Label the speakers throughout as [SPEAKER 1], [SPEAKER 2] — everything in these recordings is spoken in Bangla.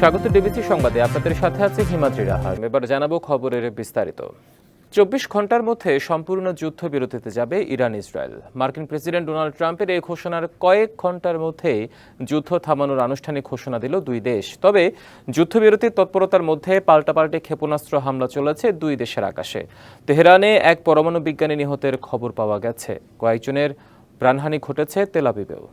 [SPEAKER 1] স্বাগত ডিবিসি সংবাদে আপনাদের সাথে আছে হিমাদ্রি রাহা। এবার জানাবো খবরের বিস্তারিত। ২৪ ঘন্টার মধ্যে সম্পূর্ণ যুদ্ধবিরতিতে যাবে ইরান ইসরায়েল। মার্কিন প্রেসিডেন্ট ডোনাল্ড ট্রাম্পের এই ঘোষণার কয়েক ঘন্টার মধ্যেই যুদ্ধ থামানোর আনুষ্ঠানিক ঘোষণা দিল দুই দেশ। তবে যুদ্ধবিরতির তৎপরতার মধ্যে পাল্টাপাল্টে ক্ষেপণাস্ত্র হামলা চলেছে দুই দেশের আকাশে। তেহরানে এক পরমাণু বিজ্ঞানী নিহতের খবর পাওয়া গেছে। কয়েকজনের প্রাণহানি ঘটেছে তেল আবিবেও।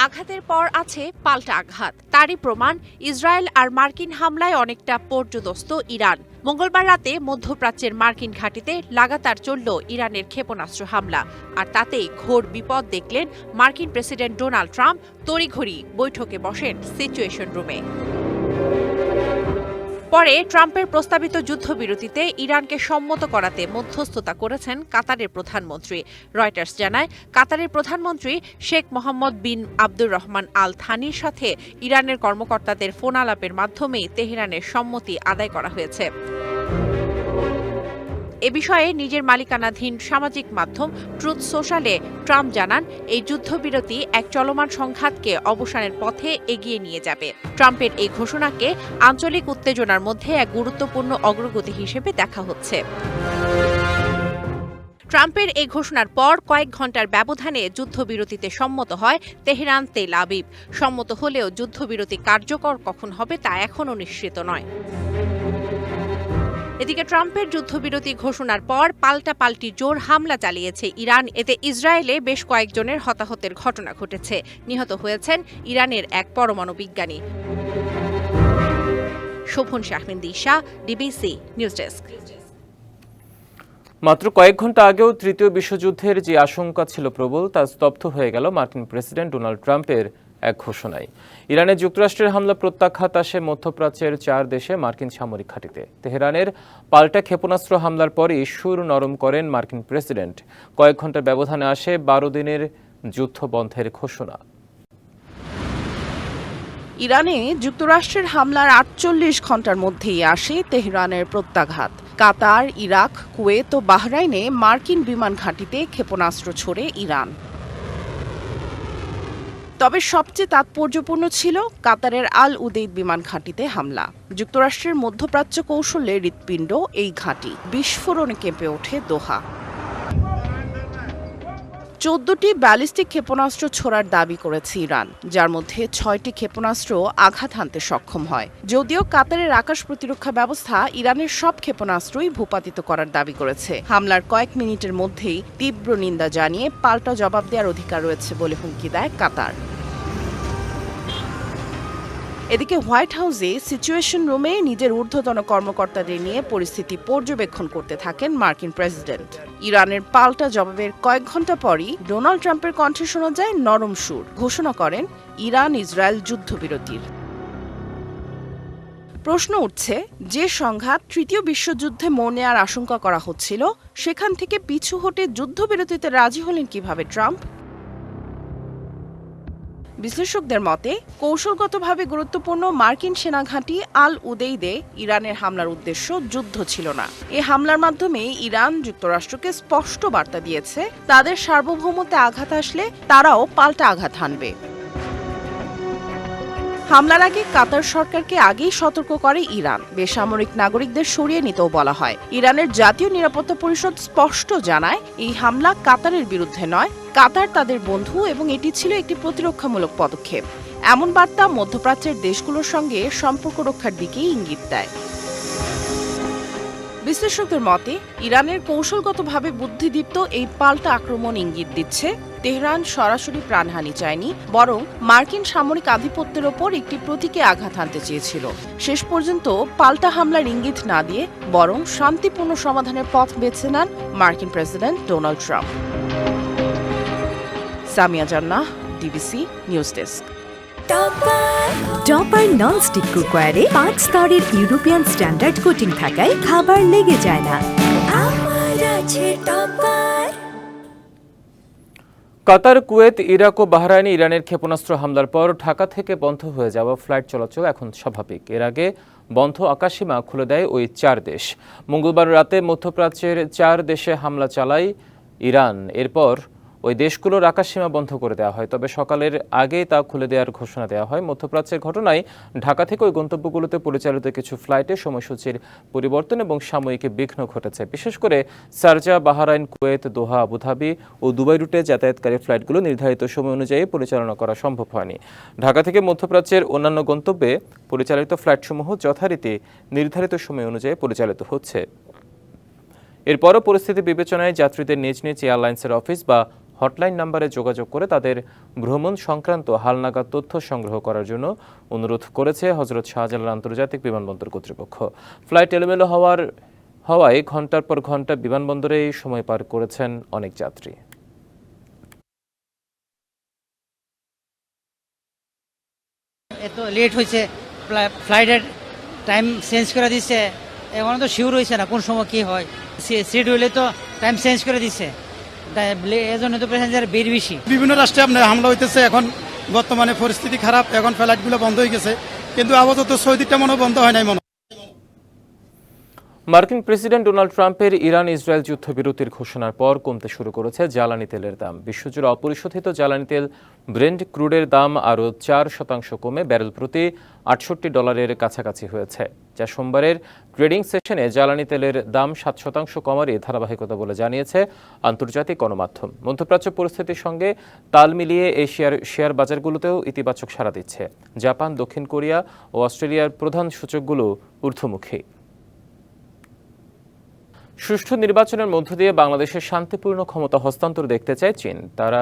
[SPEAKER 2] আঘাতের পর আছে পাল্টা আঘাত। তারই প্রমাণ ইসরায়েল আর মার্কিন হামলায় অনেকটা পর্যদস্ত ইরান। মঙ্গলবার রাতে মধ্যপ্রাচ্যের মার্কিন ঘাঁটিতে লাগাতার চলল ইরানের ক্ষেপণাস্ত্র হামলা। আর তাতেই ঘোর বিপদ দেখলেন মার্কিন প্রেসিডেন্ট ডোনাল্ড ট্রাম্প। তড়িঘড়ি বৈঠকে বসেন সিচুয়েশন রুমে। পরে ট্রাম্পের প্রস্তাবিত যুদ্ধবিরতিতে ইরানকে সম্মত করাতে মধ্যস্থতা করেছেন কাতারের প্রধানমন্ত্রী। রয়টার্স জানায়, কাতারের প্রধানমন্ত্রী শেখ মোহাম্মদ বিন আব্দুর রহমান আল থানির সাথে ইরানের কর্মকর্তাদের ফোন আলাপের মাধ্যমেই তেহরানের সম্মতি আদায় করা হয়েছে। এ বিষয়ে নিজের মালিকানাধীন সামাজিক মাধ্যম ট্রুথ সোশ্যালে ট্রাম্প জানান, এই যুদ্ধবিরতি এক চলমান সংঘাতকে অবসানের পথে এগিয়ে নিয়ে যাবে। ট্রাম্পের এই ঘোষণাকে আঞ্চলিক উত্তেজনার মধ্যে এক গুরুত্বপূর্ণ অগ্রগতি হিসেবে দেখা হচ্ছে। ট্রাম্পের এই ঘোষণার পর কয়েক ঘন্টার ব্যবধানে যুদ্ধবিরতিতে সম্মত হয় তেহরান তেল আবিব। সম্মত হলেও যুদ্ধবিরতি কার্যকর কখন হবে তা এখনও নিশ্চিত নয়। এদিকে ট্রাম্পের যুদ্ধবিরতি ঘোষণার পর পাল্টাপাল্টি জোর হামলা চালিয়েছে ইরান। এতে ইসরায়েলে বেশ কয়েকজনের হতাহতের ঘটনা ঘটেছে। নিহত হয়েছেন ইরানের এক পরমাণু বিজ্ঞানী। শোভন শাহমিন দিশা, ডিবিসি নিউজ ডেস্ক।
[SPEAKER 1] মাত্র কয়েক ঘন্টা আগেও তৃতীয় বিশ্বযুদ্ধের যে আশঙ্কা ছিল প্রবল, তা স্তব্ধ হয়ে গেল মার্কিন প্রেসিডেন্ট ডোনাল্ড ট্রাম্পের এক ঘোষণায়। ইরানে যুক্তরাষ্ট্রের হামলা প্রত্যাঘাত আসে মধ্যপ্রাচ্যের ৪ দেশে মার্কিন সামরিক ঘাঁটিতে। তেহরানের পাল্টা ক্ষেপণাস্ত্র হামলার পরই সুর নরম করেন মার্কিন প্রেসিডেন্ট। কয়েক ঘন্টার ব্যবধানে আসে ১২ দিনের যুদ্ধ বন্ধের ঘোষণা।
[SPEAKER 3] ইরানে যুক্তরাষ্ট্রের হামলার ৪৮ ঘন্টার মধ্যেই আসে তেহরানের প্রত্যাঘাত। কাতার, ইরাক, কুয়েত ও বাহরাইনে মার্কিন বিমান ঘাঁটিতে ক্ষেপণাস্ত্র ছোড়ে ইরান। তবে সবচেয়ে তাৎপর্যপূর্ণ ছিল কাতারের আল উদেইদ বিমান ঘাঁটিতে হামলা। যুক্তরাষ্ট্রের মধ্যপ্রাচ্য কৌশলে হৃৎপিণ্ড এই ঘাঁটি। বিস্ফোরণে কেঁপে ওঠে দোহা। ১৪টি ব্যালিস্টিক ক্ষেপণাস্ত্র ছোড়ার দাবি করেছে ইরান, যার মধ্যে ৬টি ক্ষেপণাস্ত্র আঘাত হানতে সক্ষম হয়। যদিও কাতারের আকাশ প্রতিরক্ষা ব্যবস্থা ইরানের সব ক্ষেপণাস্ত্রই ভূপাতিত করার দাবি করেছে। হামলার কয়েক মিনিটের মধ্যেই তীব্র নিন্দা জানিয়ে পাল্টা জবাব দেওয়ার অধিকার রয়েছে বলে হুমকি দেয় কাতার। এদিকে হোয়াইট হাউসে সিচুয়েশন রুমে নিজের ঊর্ধ্বতন কর্মকর্তাদের নিয়ে পরিস্থিতি পর্যবেক্ষণ করতে থাকেন মার্কিন প্রেসিডেন্ট। ইরানের পাল্টা জবাবের কয়েক ঘন্টা পরই ডোনাল্ড ট্রাম্পের কণ্ঠে শোনা যায় নরম সুর। ঘোষণা করেন ইরান ইসরায়েল যুদ্ধবিরতির। প্রশ্ন উঠছে, যে সংঘাত তৃতীয় বিশ্বযুদ্ধে মোড় নেওয়ার আশঙ্কা করা হচ্ছিল, সেখান থেকে পিছু হটে যুদ্ধবিরতিতে রাজি হলেন কিভাবে ট্রাম্প? বিশ্লেষকদের মতে, কৌশলগতভাবে গুরুত্বপূর্ণ মার্কিন সেনাঘাঁটি আল উদেইদে ইরানের হামলার উদ্দেশ্য যুদ্ধ ছিল না। এ হামলার মাধ্যমে ইরান যুক্তরাষ্ট্রকে স্পষ্ট বার্তা দিয়েছে, তাদের সার্বভৌমত্বে আঘাত আসলে তারাও পাল্টা আঘাত হানবে। হামলার আগে কাতার সরকারকে আগেই সতর্ক করে ইরান। বেসামরিক নাগরিকদের সরিয়ে নিতেও বলা হয়। ইরানের জাতীয় নিরাপত্তা পরিষদ স্পষ্ট জানায়, এই হামলা কাতারের বিরুদ্ধে নয়, কাতার তাদের বন্ধু এবং এটি ছিল একটি প্রতিরক্ষামূলক পদক্ষেপ। এমন বার্তা মধ্যপ্রাচ্যের দেশগুলোর সঙ্গে সম্পর্ক রক্ষার দিকেই ইঙ্গিত দেয়। বিশ্লেষকদের মতে, ইরানের কৌশলগতভাবে বুদ্ধিদীপ্ত এই পাল্টা আক্রমণ ইঙ্গিত দিচ্ছে, তেহরান সরাসরি প্রাণহানি চায়নি, বরং মার্কিন সামরিক আধিপত্যের ওপর একটি প্রতীকে আঘাত হানতে চেয়েছিল। শেষ পর্যন্ত পাল্টা হামলার ইঙ্গিত না দিয়ে বরং শান্তিপূর্ণ সমাধানের পথ বেছে নেন মার্কিন president Donald Trump. Samia Jannah, DBC news desk.
[SPEAKER 4] Topper nonstick কুকওয়্যারে ৫ স্তরের ইউরোপিয়ান স্ট্যান্ডার্ড কোটিং থাকায় খাবার লেগে যায় না।
[SPEAKER 1] কাতার, কুয়েত, ইরাক ও বাহরাইনে ইরানের ক্ষেপণাস্ত্র হামলার পর ঢাকা থেকে বন্ধ হয়ে যাওয়া ফ্লাইট চলাচল এখন স্বাভাবিক। এর আগে বন্ধ আকাশসীমা খুলে দেয় ওই ৪ দেশ। মঙ্গলবার রাতে মধ্যপ্রাচ্যের ৪ দেশে হামলা চালায় ইরান। এরপর ওই দেশগুলোর আকাশসীমা বন্ধ করে দেওয়া হয়, তবে সকালের আগেই তা খুলে দেওয়ার ঘোষণা দেওয়া হয়। মধ্যপ্রাচ্যের ঘটনায় ঢাকা থেকে ওই গন্তব্যগুলোতে পরিচালিত কিছু ফ্লাইটে সময়সূচির পরিবর্তন এবং সাময়িক বিঘ্ন ঘটেছে। বিশেষ করে শারজাহ, বাহরাইন, কুয়েত, দোহা, আবুধাবি ও দুবাই রুটে যাতায়াতকারী ফ্লাইটগুলো নির্ধারিত সময় অনুযায়ী পরিচালনা করা সম্ভব হয়নি। ঢাকা থেকে মধ্যপ্রাচ্যের অন্যান্য গন্তব্যে পরিচালিত ফ্লাইটসমূহ যথারীতি নির্ধারিত সময় অনুযায়ী পরিচালিত হচ্ছে। এরপরও পরিস্থিতি বিবেচনায় যাত্রীদের নিজ নিজ এয়ারলাইন্সের অফিস বা হটলাইন নাম্বারে যোগাযোগ করে তাদের ভ্রমণ সংক্রান্ত হালনাগাদ তথ্য সংগ্রহ করার জন্য অনুরোধ করেছে হযরত শাহজালাল আন্তর্জাতিক বিমানবন্দর কর্তৃপক্ষ। ফ্লাইট এলোমেলো হওয়ায় ঘন্টার পর ঘন্টা বিমানবন্দরেই সময় পার করেছেন অনেক যাত্রী।
[SPEAKER 5] এত লেট হয়েছে, ফ্লাইটের টাইম চেঞ্জ করে দিচ্ছে, এখন তো শিওর হয়েছে না কোন সময় কি হয়। সিট হইলে তো টাইম চেঞ্জ করে দিচ্ছে, এজন্য তো প্যাসেঞ্জার বের বেশি।
[SPEAKER 6] বিভিন্ন রাষ্ট্রে আপনার হামলা হইতেছে, এখন বর্তমানে পরিস্থিতি খারাপ, এখন ফ্লাইটগুলো বন্ধ হয়ে গেছে, কিন্তু আপাতত সৌদিটা মনে বন্ধ হয় নাই।
[SPEAKER 1] মার্কিন প্রেসিডেন্ট ডোনাল্ড ট্রাম্পের ইরান ইসরায়েল যুদ্ধবিরতির ঘোষণার পর কমতে শুরু করেছে জ্বালানি তেলের দাম। বিশ্বজুড়ে অপরিশোধিত জ্বালানি তেল ব্রেন্ট ক্রুডের দাম আরও 4% কমে ব্যারেল প্রতি $68 কাছাকাছি হয়েছে, যা সোমবারের ট্রেডিং সেশনে জ্বালানি তেলের দাম 7% কমারই ধারাবাহিকতা বলে জানিয়েছে আন্তর্জাতিক গণমাধ্যম। মধ্যপ্রাচ্য পরিস্থিতির সঙ্গে তাল মিলিয়ে এশিয়ার শেয়ার বাজারগুলোতেও ইতিবাচক সাড়া দিচ্ছে। জাপান, দক্ষিণ কোরিয়া ও অস্ট্রেলিয়ার প্রধান সূচকগুলো ঊর্ধ্বমুখী। সুষ্ঠু নির্বাচনের মধ্য দিয়ে বাংলাদেশের শান্তিপূর্ণ ক্ষমতা হস্তান্তর দেখতে চায় চীন। তারা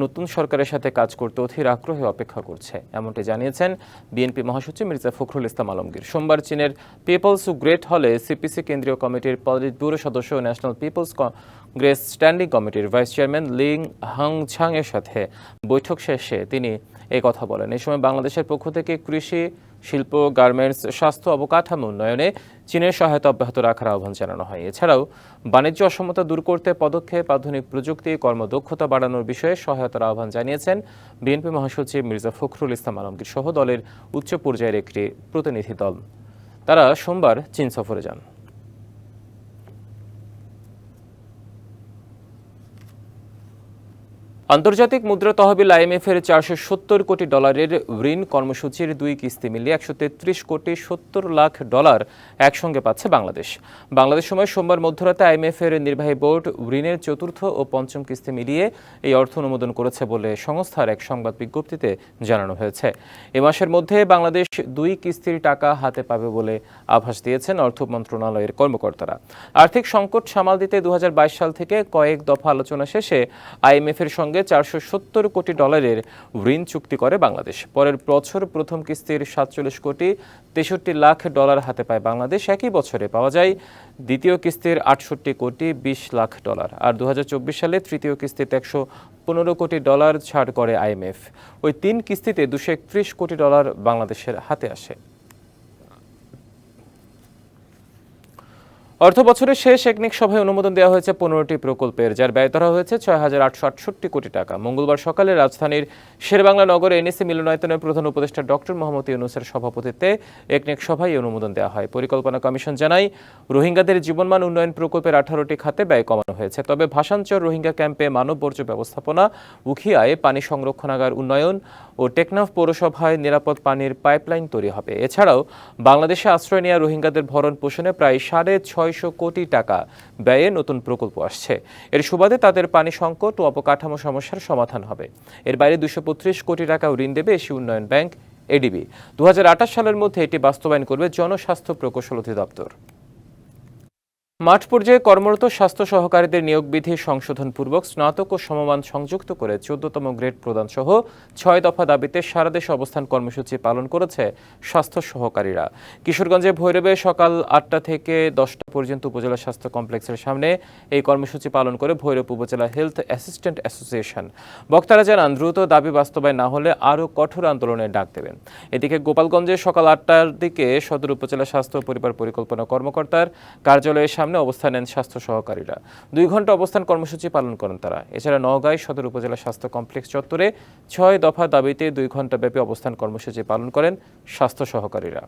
[SPEAKER 1] নতুন সরকারের সাথে কাজ করতে অধীর আগ্রহে অপেক্ষা করছে, এমনটি জানিয়েছেন বিএনপি মহাসচিব মির্জা ফখরুল ইসলাম আলমগীর। সোমবার চীনের পিপলস গ্রেট হলে সিপিসি কেন্দ্রীয় কমিটির পলিট ব্যুরো সদস্য ও ন্যাশনাল পিপলস কংগ্রেস স্ট্যান্ডিং কমিটির ভাইস চেয়ারম্যান লিং হাংঝাং এর সাথে বৈঠক শেষে তিনি এই কথা বলেন। এই সময় বাংলাদেশের পক্ষ থেকে কৃষি, শিল্প, গার্মেন্টস, স্বাস্থ্য, অবকাঠামো উন্নয়নে চীনের সহায়তা অব্যাহত রাখার আহ্বান জানানো হয়। এছাড়াও বাণিজ্য অসমতা দূর করতে পদক্ষেপ, আধুনিক প্রযুক্তি, কর্মদক্ষতা বাড়ানোর বিষয়ে সহায়তার আহ্বান জানিয়েছেন বিএনপি মহাসচিব মির্জা ফখরুল ইসলাম আলমগীর সহ দলের উচ্চ পর্যায়ের একটি প্রতিনিধি দল। তারা সোমবার চীন সফরে যান। আন্তর্জাতিক মুদ্রা তহবিল আইএমএফ-এর $470 কোটি ঋণ কর্মসূচির 2 কিস্তি মিলিয়ে $133 কোটি 70 লাখ একসঙ্গে পাচ্ছে বাংলাদেশ। বাংলাদেশ সময় সোমবার মধ্যরাতে আইএমএফ-এর নির্বাহী বোর্ড ঋণের 4র্থ ও 5ম কিস্তি মিলিয়ে এই অর্থ অনুমোদন করেছে বলে সংস্থার এক সংবাদ বিজ্ঞপ্তিতে জানানো হয়েছে। এ মাসের মধ্যে বাংলাদেশ 2 কিস্তির টাকা হাতে পাবে বলে আভাস দিয়েছেন অর্থ মন্ত্রণালয়ের কর্মকর্তারা। আর্থিক সংকট সামাল দিতে 2022 সাল থেকে কয়েক দফা আলোচনা শেষে আইএমএফ-এর সঙ্গে $470 কোটি ঋণ চুক্তি করে বাংলাদেশ। পরের বছর প্রথম কিস্তির $47 কোটি 63 লাখ হাতে পায় বাংলাদেশ। একই বছরে পাওয়া যায় দ্বিতীয় কিস্তির $68 কোটি 20 লাখ। আর 2024 সালে তৃতীয় কিস্তিতে $115 কোটি ছাড় করে আইএমএফ। ওই 3 কিস্তিতে $231 কোটি বাংলাদেশের হাতে আসে। অর্থ বছরের শেষ একনেক সভায় অনুমোদন দেওয়া হয়েছে 15টি প্রকল্পের, যার ব্যয় ধরা হয়েছে $6,868 কোটি টাকা। মঙ্গলবার সকালে রাজধানীর শেরেবাংলা নগরে এনএসি মিলনায়তনের প্রধান উপদেষ্টা ডক্টর মোহাম্মদ ইউনূসের সভাপতিত্বে একনেক সভায় অনুমোদন দেওয়া হয়। পরিকল্পনা কমিশন জানায়, রোহিঙ্গাদের জীবনমান উন্নয়ন প্রকল্পের 18টি খাতে ব্যয় কমানো হয়েছে। তবে ভাসানচর রোহিঙ্গা ক্যাম্পে মানব বর্জ্য ব্যবস্থাপনা, উখিয়ায় পানি সংরক্ষণাগার উন্নয়ন ও টেকনাফ পৌরসভায় নিরাপদ পানির পাইপলাইন তৈরি হবে। এছাড়াও বাংলাদেশে আশ্রয় নেওয়া রোহিঙ্গাদের ভরণ পোষণে প্রায় 650 কোটি টাকা ব্যয়ে নতুন প্রকল্প আসছে। এর সুবাদে তাদের পানি সংকট ও অবকাঠামো সমস্যার সমাধান হবে। এর বাইরে 235 কোটি টাকা ঋণ দেবে এশিয়া উন্নয়ন ব্যাংক এডিবি। 2028 সালের মধ্যে এটি বাস্তবায়ন করবে জনস্বাস্থ্য প্রকৌশল অধিদপ্তর। মাঠ পর্যায়ে কর্মরত স্বাস্থ্য সহকারীদের নিয়োগ বিধি সংশোধনপূর্বক স্নাতক ও সমমান সংযুক্ত করে 14তম গ্রেড প্রদান সহ 6 দফা দাবিতে সারা দেশে অবস্থান কর্মসূচি পালন করেছে স্বাস্থ্য সহকারীরা। কিশোরগঞ্জে ভৈরবে সকাল 8টা থেকে 10টা পর্যন্ত উপজেলা স্বাস্থ্য কমপ্লেক্সের সামনে এই কর্মসূচি পালন করে ভৈরব উপজেলা হেলথ অ্যাসিস্ট্যান্ট অ্যাসোসিয়েশন। বক্তারা জানান, দ্রুত দাবি বাস্তবায়ন না হলে আরও কঠোর আন্দোলনের ডাক দেবেন। এদিকে গোপালগঞ্জে সকাল 8টার দিকে সদর উপজেলা স্বাস্থ্য ও পরিবার পরিকল্পনা কর্মকর্তার কার্যালয়ের সামনে অবস্থান নেন স্বাস্থ্য সহকারীরা। 2 ঘন্টা অবস্থান কর্মসূচি পালন করেন তারা। এছাড়া নওগাঁয় সদর উপজেলা স্বাস্থ্য কমপ্লেক্স চত্বরে 6 দফা দাবিতে 2 ঘন্টা ব্যাপী অবস্থান কর্মসূচি পালন করেন স্বাস্থ্য সহকারীরা।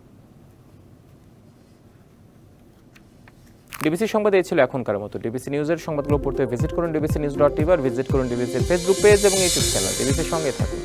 [SPEAKER 1] ডিবিসি সংবাদ এই ছিল এখনকার মতো। ডিবিসি নিউজের সংবাদগুলো পড়তে ভিজিট করুন dbcnews.tv আর ভিজিট করুন ডিবিসির ফেসবুক পেজ এবং ইউটিউব চ্যানেল। ডিবিসির সঙ্গে থাকুন।